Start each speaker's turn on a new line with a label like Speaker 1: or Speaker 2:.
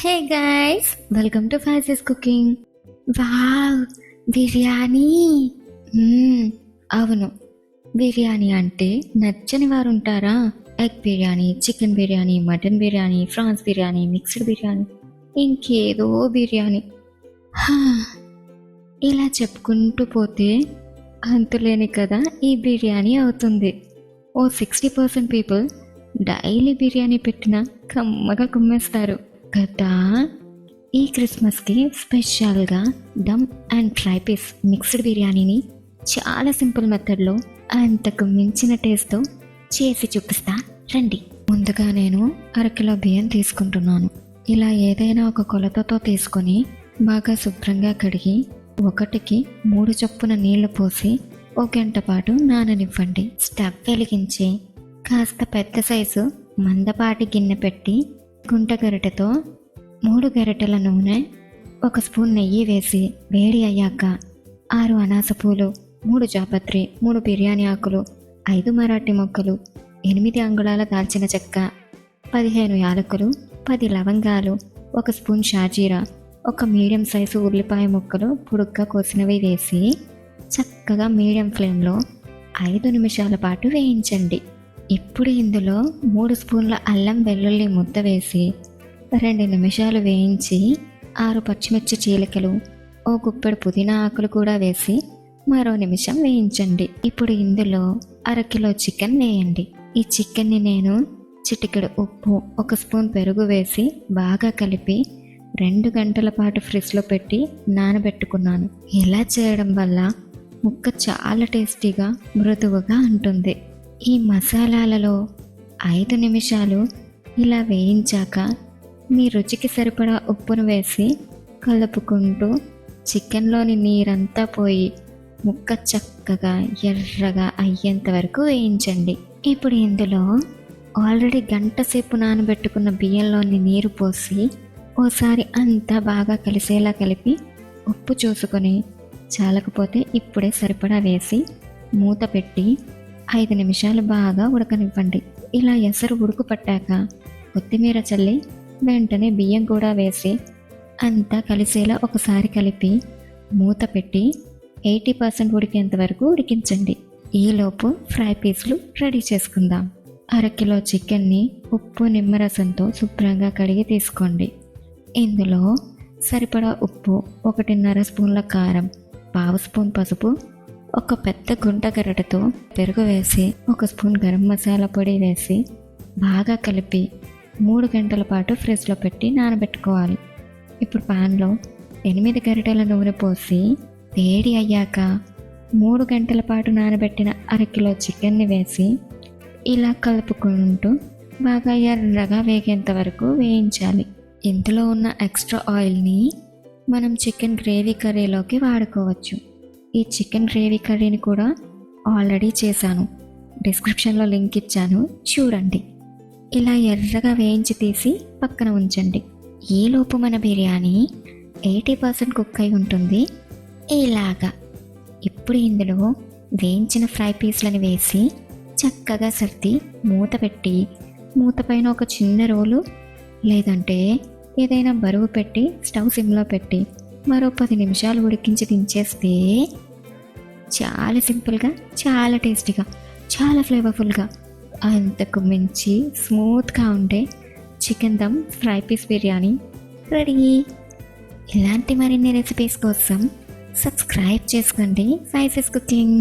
Speaker 1: Hey guys, welcome to Faiza's cooking. Wow, biryani. అవును, బిర్యానీ అంటే నచ్చని వారు ఉంటారా? Egg biryani, chicken biryani, mutton biryani, prawns biryani, mixed biryani, ఇంకేదో బిర్యానీ. హా, ఇలా చెప్పుకుంటూ పోతే అంతులేని కదా ఈ బిర్యానీ అవుతుంది. ఓ 60% పీపుల్ డైలీ బిర్యానీ పెట్టినా కమ్మగా కుమ్మేస్తారు కదా. ఈ క్రిస్మస్కి స్పెషల్గా dum and fry piece mixed బిర్యానీని చాలా సింపుల్ మెథడ్లో అంతకు మించిన టేస్ట్తో చేసి చూపిస్తా రండి. ముందుగా నేను 1 కిలో బియ్యం తీసుకుంటున్నాను. ఇలా ఏదైనా ఒక కొలతతో తీసుకొని బాగా శుభ్రంగా కడిగి 1కి 3 చొప్పున నీళ్లు పోసి 1 గంట పాటు నాననివ్వండి. స్టవ్ వెలిగించి కాస్త పెద్ద సైజు మందపాటి గిన్నె పెట్టి గుంట గరిటెతో 3 గరిటెల నూనె, 1 స్పూన్ నెయ్యి వేసి వేడి అయ్యాక 6 అనాస పూలు, 3 జాపత్రి, 3 బిర్యానీ ఆకులు, 5 మరాఠీ మొక్కలు, 8 అంగుళాల దాల్చిన చెక్క, 15 యాలకులు, 10 లవంగాలు, 1 స్పూన్ షాజీరా, 1 మీడియం సైజు ఉల్లిపాయ ముక్కలు పొడుగ్గా కోసినవి వేసి చక్కగా మీడియం ఫ్లేమ్లో 5 నిమిషాల పాటు వేయించండి. ఇప్పుడు ఇందులో 3 స్పూన్ల అల్లం వెల్లుల్లి ముద్ద వేసి 2 నిమిషాలు వేయించి 6 పచ్చిమిర్చి చీలికలు, 1 గుప్పెడు పుదీనా ఆకులు కూడా వేసి మరో నిమిషం వేయించండి. ఇప్పుడు ఇందులో 1 కిలో చికెన్ వేయండి. ఈ చికెన్ని నేను చిటికెడు ఉప్పు, 1 స్పూన్ పెరుగు వేసి బాగా కలిపి 2 గంటల పాటు ఫ్రిడ్జ్లో పెట్టి నానబెట్టుకున్నాను. ఇలా చేయడం వల్ల ముక్క చాలా టేస్టీగా మృదువుగా ఉంటుంది. ఈ మసాలాలలో 5 నిమిషాలు ఇలా వేయించాక మీ రుచికి సరిపడా ఉప్పును వేసి కలుపుకుంటూ చికెన్లోని నీరంతా పోయి ముక్క చక్కగా ఎర్రగా అయ్యేంత వరకు వేయించండి. ఇప్పుడు ఇందులో ఆల్రెడీ గంట సేపు నానబెట్టుకున్న బియ్యంలోని నీరు పోసి ఓసారి అంతా బాగా కలిసేలా కలిపి ఉప్పు చూసుకొని చాలకపోతే ఇప్పుడే సరిపడా వేసి మూత పెట్టి 5 నిమిషాలు బాగా ఉడకనివ్వండి. ఇలా ఎసరు ఉడుకు పట్టాక కొత్తిమీర చల్లి వెంటనే బియ్యం కూడా వేసి అంతా కలిసేలా ఒకసారి కలిపి మూత పెట్టి 80% ఉడికేంత వరకు ఉడికించండి. ఈలోపు ఫ్రై పీసులు రెడీ చేసుకుందాం. 1 కిలో చికెన్ని ఉప్పు నిమ్మరసంతో శుభ్రంగా కడిగి తీసుకోండి. ఇందులో సరిపడా ఉప్పు, 1.5 స్పూన్ల కారం, 1/2 స్పూన్ పసుపు, 1 పెద్ద గుంట గరిటెతో పెరుగు వేసి 1 స్పూన్ గరం మసాలా పొడి వేసి బాగా కలిపి 3 గంటల పాటు ఫ్రిడ్జ్లో పెట్టి నానబెట్టుకోవాలి. ఇప్పుడు పాన్లో 8 గరిటెల నూనె పోసి వేడి అయ్యాక 3 గంటల పాటు నానబెట్టిన 1 కిలో చికెన్ని వేసి ఇలా కలుపుకుంటూ బాగా ఎర్రగా వేగేంత వరకు వేయించాలి. ఇందులో ఉన్న ఎక్స్ట్రా ఆయిల్ని మనం చికెన్ గ్రేవీ కర్రీలోకి వాడుకోవచ్చు. ఈ చికెన్ గ్రేవీ కర్రీని కూడా ఆల్రెడీ చేశాను, డిస్క్రిప్షన్లో లింక్ ఇచ్చాను, చూడండి. ఇలా ఎర్రగా వేయించి తీసి పక్కన ఉంచండి. ఈలోపు మన బిర్యానీ 80% కుక్ అయి ఉంటుంది. ఇలాగా ఇప్పుడు ఇందులో వేయించిన ఫ్రై పీస్లను వేసి చక్కగా సర్ది మూత పెట్టి మూత పైన ఒక చిన్న రోలు లేదంటే ఏదైనా బరువు పెట్టి స్టవ్ సిమ్లో పెట్టి మరో 10 నిమిషాలు ఉడికించి దించేస్తే చాలా సింపుల్గా, చాలా టేస్టీగా, చాలా ఫ్లేవర్ఫుల్గా, అంతకు మించి స్మూత్గా ఉండే chicken dum fry piece biryani ready. ఇలాంటి మరిన్ని రెసిపీస్ కోసం సబ్స్క్రైబ్ చేసుకోండి ఫైజెస్ కుకింగ్.